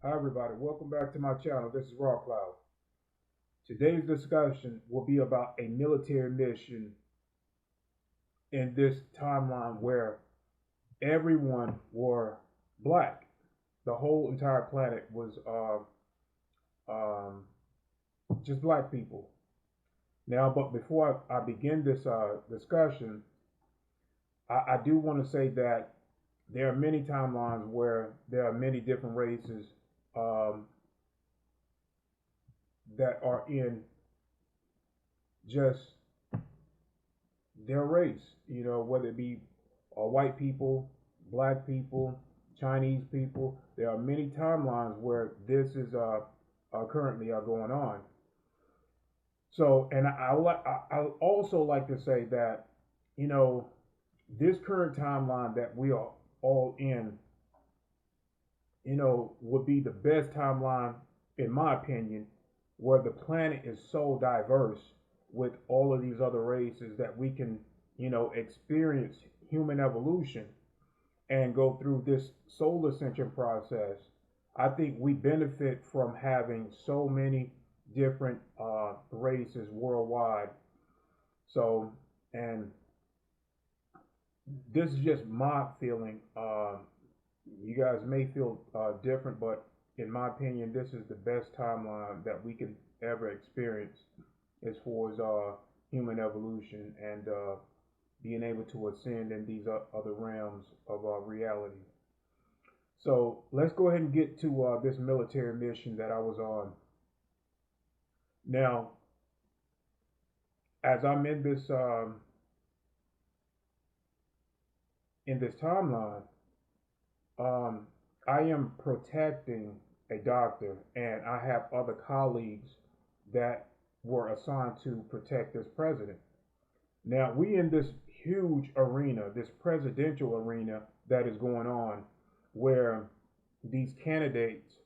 Hi everybody, welcome back to my channel. This is Raw Cloud. Today's discussion will be about a military mission in this timeline where everyone were black. The whole entire planet was um, just black people. Now, but before I begin this discussion, I do want to say that there are many timelines where there are many different races um, that are in just their race, whether it be white people, black people, Chinese people. There are many timelines where this is currently going on. So, and I also like to say that, you know, this current timeline that we are all in, would be the best timeline, in my opinion, where the planet is so diverse with all of these other races that we can, experience human evolution and go through this solar ascension process. I think we benefit from having so many different races worldwide. So, and this is just my feeling. You guys may feel different, but in my opinion, this is the best timeline that we can ever experience as far as human evolution and being able to ascend in these other realms of reality. So let's go ahead and get to this military mission that I was on. Now, as I'm in this timeline, um, I am protecting a doctor, and I have other colleagues that were assigned to protect this president. Now, we in this huge arena, this presidential arena that is going on, where these candidates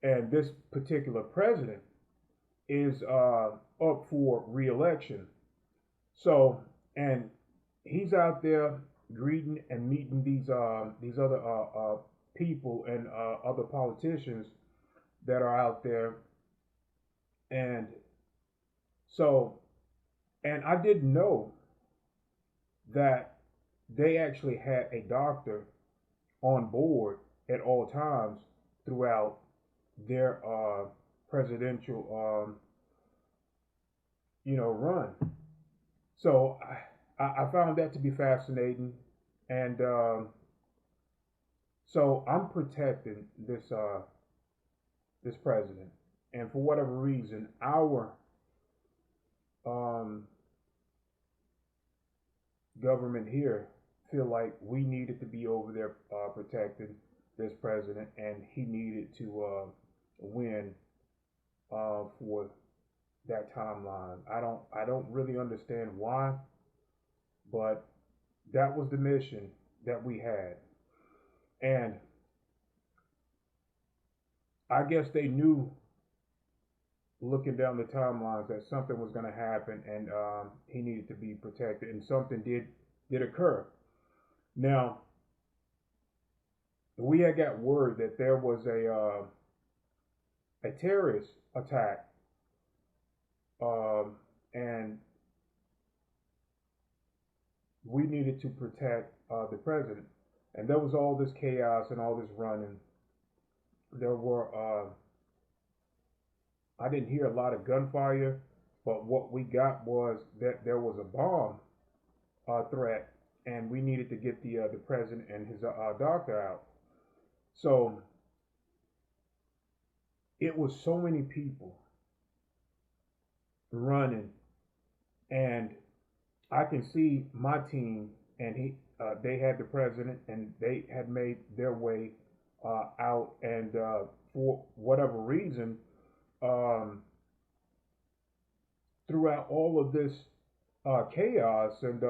and this particular president is up for reelection. So, and he's out there greeting and meeting these other people and other politicians that are out there, and so, and I didn't know that they actually had a doctor on board at all times throughout their presidential run. So I found that to be fascinating, and so I'm protecting this president, and for whatever reason, our um, government here feel like we needed to be over there protecting this president, and he needed to win for that timeline. I don't really understand why, but that was the mission that we had, and I guess they knew, looking down the timelines, that something was going to happen, and he needed to be protected, and something did occur. Now, we had got word that there was a terrorist attack, and we needed to protect the president. And there was all this chaos and all this running. There were I didn't hear a lot of gunfire, but what we got was that there was a bomb threat, and we needed to get the president and his doctor out. So it was so many people running, and I can see my team, and they had the president, and they had made their way out, and for whatever reason, um, throughout all of this chaos and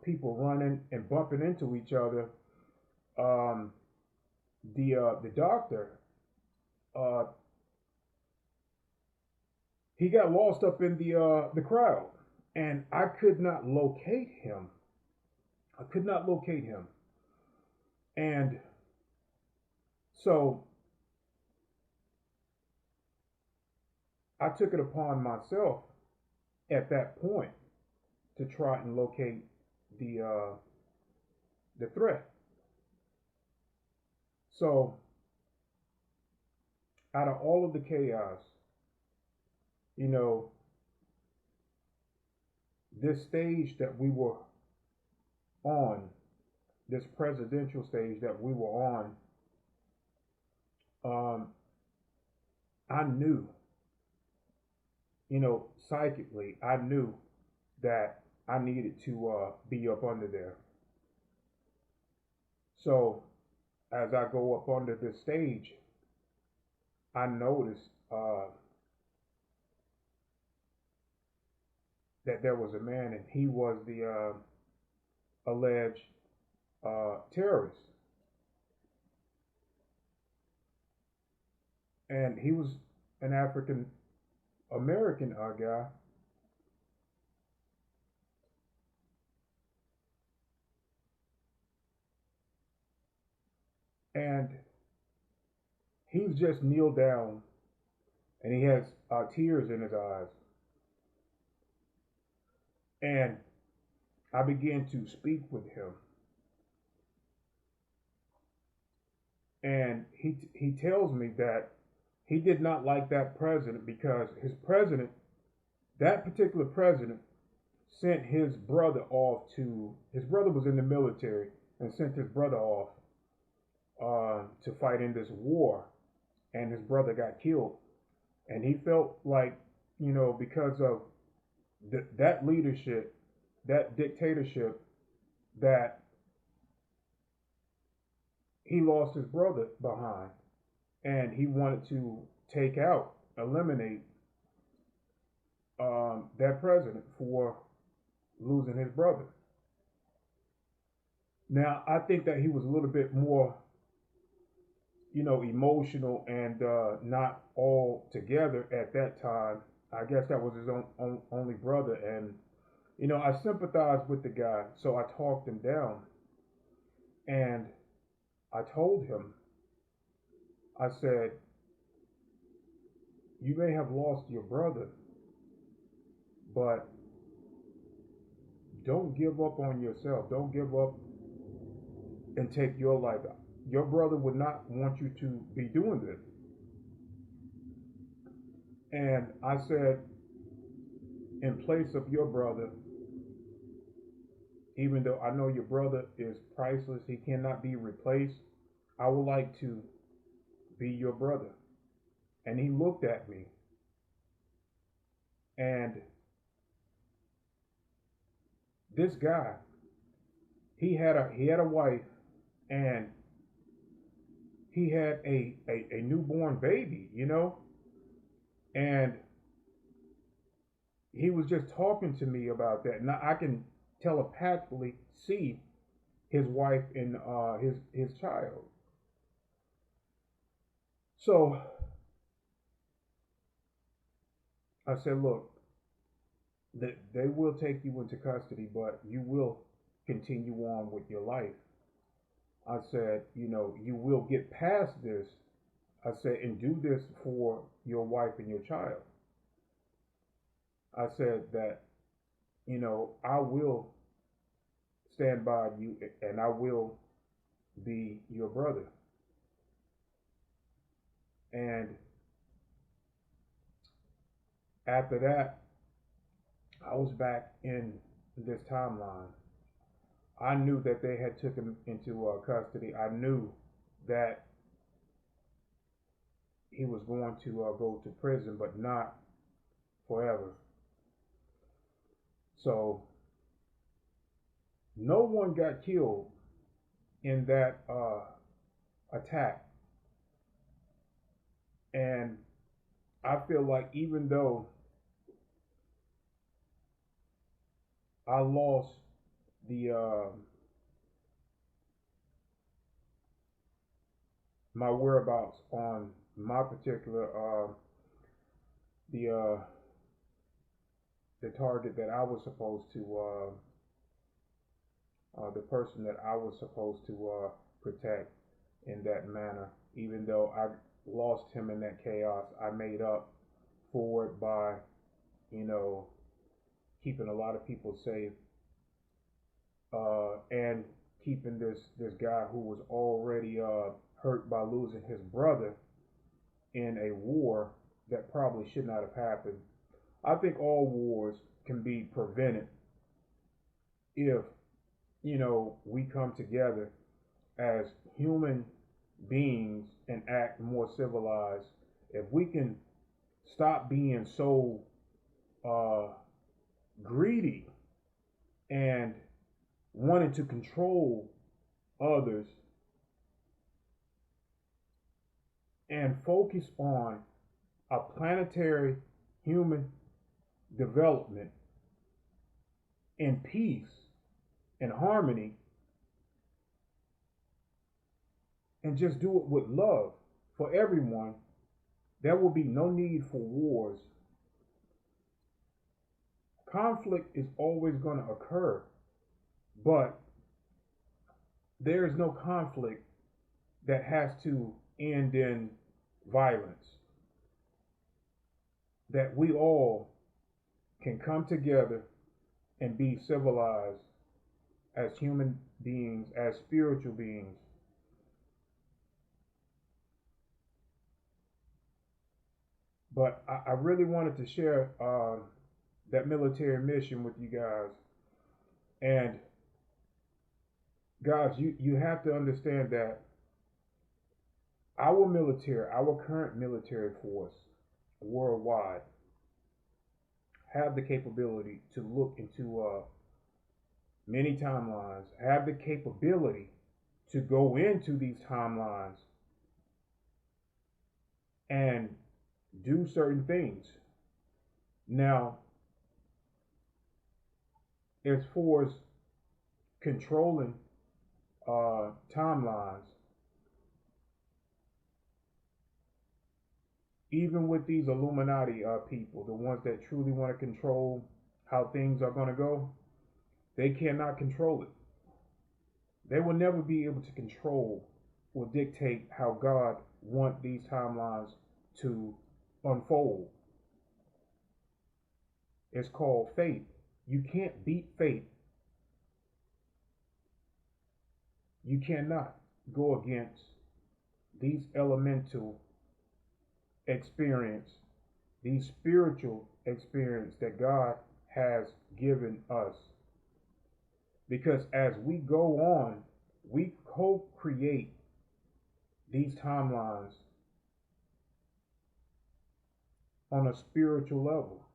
people running and bumping into each other, um, the doctor, uh, he got lost up in the crowd, and I could not locate him. I could not locate him, and so I took it upon myself at that point to try and locate the threat. So out of all of the chaos, you know, this stage that we were on, this presidential stage that we were on, um, I knew, psychically, I knew that I needed to be up under there. So as I go up under this stage, I noticed that there was a man, and he was the alleged terrorist, and he was an African American guy, and he's just kneeled down, and he has tears in his eyes, and I began to speak with him, and he tells me that he did not like that president because that particular president, sent his brother off to. His brother was in the military and sent his brother off to fight in this war, and his brother got killed, and he felt like because of that leadership, that dictatorship, that he lost his brother behind, and he wanted to take out, eliminate that president for losing his brother. Now, I think that he was a little bit more, emotional and not all together at that time. I guess that was his only brother, and I sympathized with the guy, so I talked him down, and I told him, I said, you may have lost your brother, but don't give up on yourself. Don't give up and take your life. Your brother would not want you to be doing this. And I said, in place of your brother, even though I know your brother is priceless, he cannot be replaced, I would like to be your brother. And he looked at me, and this guy, he had a wife, and he had a newborn baby, and he was just talking to me about that. Now I can telepathically see his wife and his child. So I said, look, they will take you into custody, but you will continue on with your life. I said, you will get past this. I said, and do this for your wife and your child. I said that, I will stand by you and I will be your brother. And after that, I was back in this timeline. I knew that they had taken him into custody. I knew that he was going to go to prison, but not forever. So no one got killed in that attack, and I feel like even though I lost the my whereabouts on my particular the the target that I was supposed to the person that I was supposed to protect in that manner. Even though I lost him in that chaos, I made up forward by, you know, keeping a lot of people safe, and keeping this guy who was already hurt by losing his brother in a war that probably should not have happened. I think all wars can be prevented if, we come together as human beings and act more civilized. If we can stop being so uh, greedy and wanting to control others and focus on a planetary human development in peace and harmony, and just do it with love for everyone, there will be no need for wars. Conflict is always going to occur, but there is no conflict that has to end in violence. That we all can come together and be civilized as human beings, as spiritual beings. But I really wanted to share that military mission with you guys. And guys, you have to understand that our military, our current military force worldwide, have the capability to look into many timelines, have the capability to go into these timelines and do certain things. Now, as far as controlling timelines, even with these Illuminati people, the ones that truly want to control how things are going to go, they cannot control it. They will never be able to control or dictate how God wants these timelines to unfold. It's called fate. You can't beat fate. You cannot go against these elemental experience, these spiritual experience that God has given us. Because as we go on, we co-create these timelines on a spiritual level.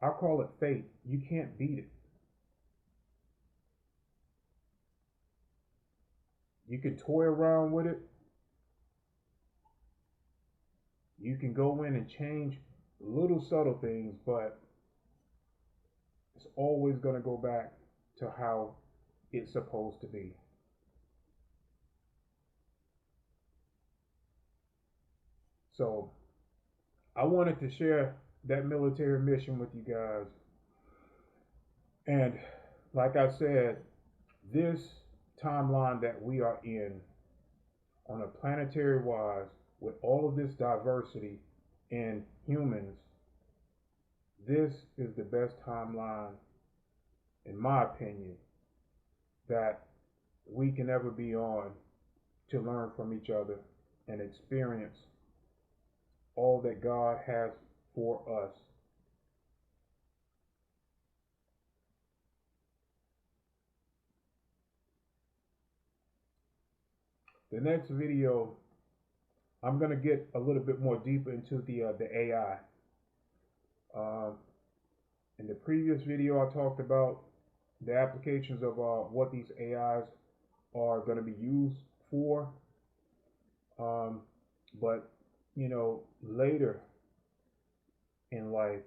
I call it fate. You can't beat it. You can toy around with it. You can go in and change little subtle things, but it's always going to go back to how it's supposed to be. So I wanted to share that military mission with you guys. And like I said, this timeline that we are in on a planetary wise, with all of this diversity in humans, this is the best timeline, in my opinion, that we can ever be on to learn from each other and experience all that God has for us. The next video, I'm going to get a little bit more deeper into the AI. In the previous video, I talked about the applications of what these AIs are going to be used for. But, later in life,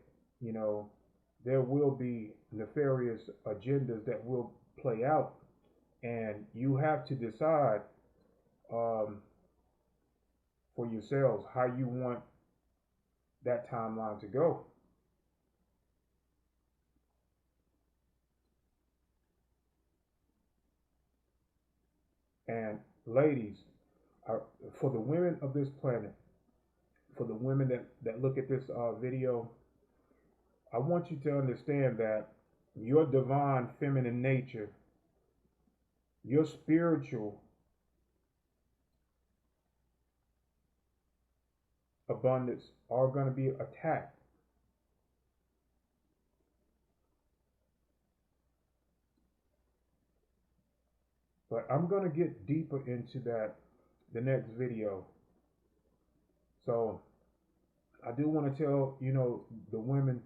there will be nefarious agendas that will play out. And you have to decide for yourselves how you want that timeline to go. And ladies, for the women of this planet, for the women that look at this video, I want you to understand that your divine feminine nature, your spiritual abundance are going to be attacked. But I'm going to get deeper into that the next video. So I do want to tell, the women,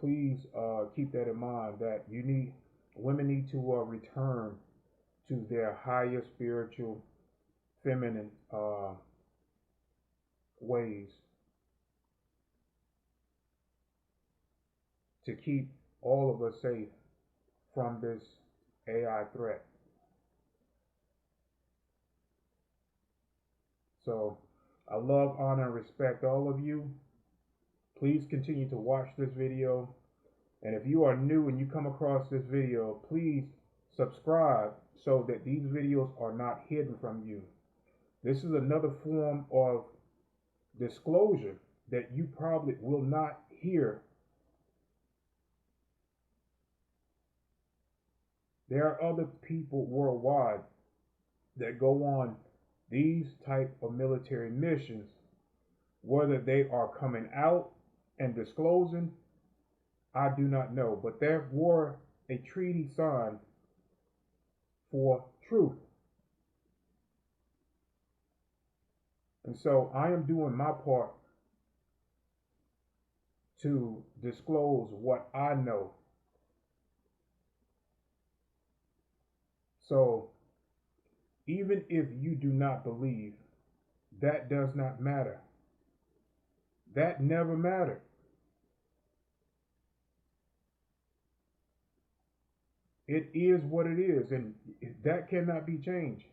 please keep that in mind, that women need to return to their higher spiritual feminine ways to keep all of us safe from this AI threat. So I love, honor, and respect all of you. Please continue to watch this video. And if you are new and you come across this video, please subscribe so that these videos are not hidden from you. This is another form of disclosure that you probably will not hear. There are other people worldwide that go on these type of military missions. Whether they are coming out and disclosing, I do not know, but there were a treaty signed for truth. And so I am doing my part to disclose what I know. So even if you do not believe, that does not matter. That never mattered. It is what it is, and that cannot be changed.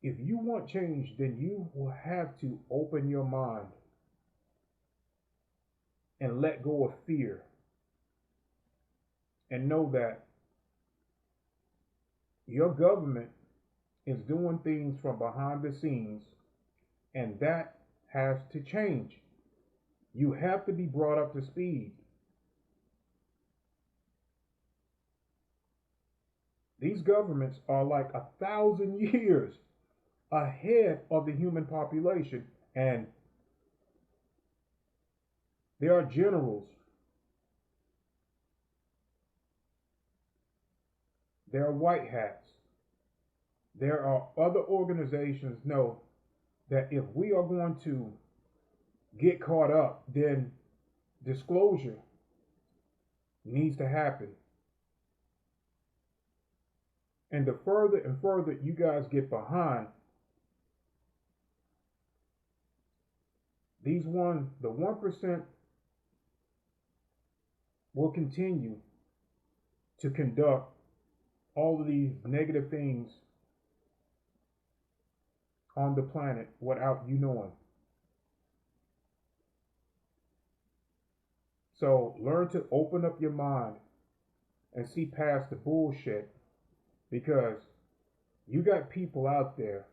If you want change, then you will have to open your mind and let go of fear and know that your government is doing things from behind the scenes, and that has to change. You have to be brought up to speed. These governments are like 1,000 years ahead of the human population, and there are generals, there are white hats, there are other organizations know that if we are going to get caught up, then disclosure needs to happen. And the further and further you guys get behind, the 1% will continue to conduct all of these negative things on the planet without you knowing. So learn to open up your mind and see past the bullshit, because you got people out there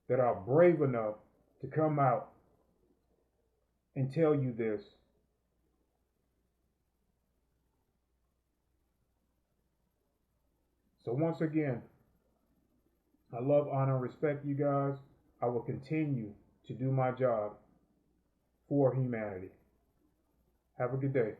that are brave enough to come out and tell you this. So once again, I love, honor, and respect you guys. I will continue to do my job for humanity. Have a good day.